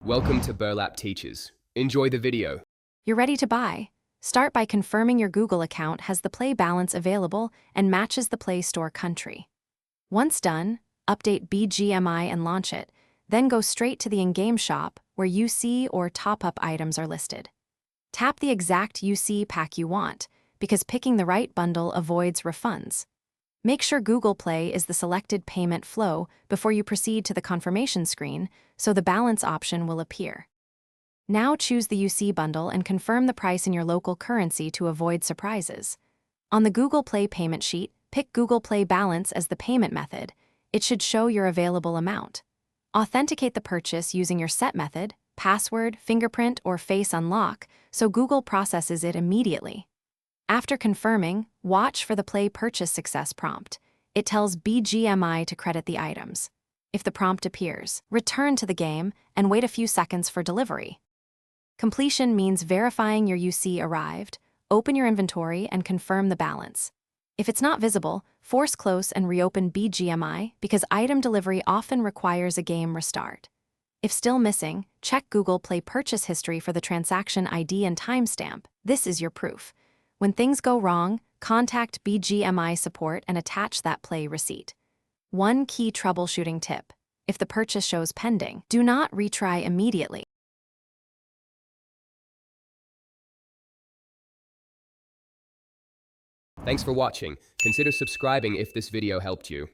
Welcome to Burlap Teachers. Enjoy the video. You're ready to buy. Start by confirming your Google account has the Play balance available and matches the Play Store country. Once done, update Bgmi and launch it, then go straight to the in-game shop where UC or top-up items are listed. Tap the exact UC pack you want, because picking the right bundle avoids refunds. Make sure Google Play is the selected payment flow before you proceed to the confirmation screen, so the balance option will appear. Now choose the UC bundle and confirm the price in your local currency to avoid surprises. On the Google Play payment sheet, pick Google Play Balance as the payment method. It should show your available amount. Authenticate the purchase using your set method, password, fingerprint, or face unlock, so Google processes it immediately. After confirming, watch for the Play Purchase Success prompt. It tells Bgmi to credit the items. If the prompt appears, return to the game and wait a few seconds for delivery. Completion means verifying your UC arrived. Open your inventory and confirm the balance. If it's not visible, force close and reopen Bgmi because item delivery often requires a game restart. If still missing, check Google Play purchase history for the transaction ID and timestamp. This is your proof. When things go wrong, contact Bgmi support and attach that Play receipt. One key troubleshooting tip: if the purchase shows pending, do not retry immediately. Thanks for watching. Consider subscribing if this video helped you.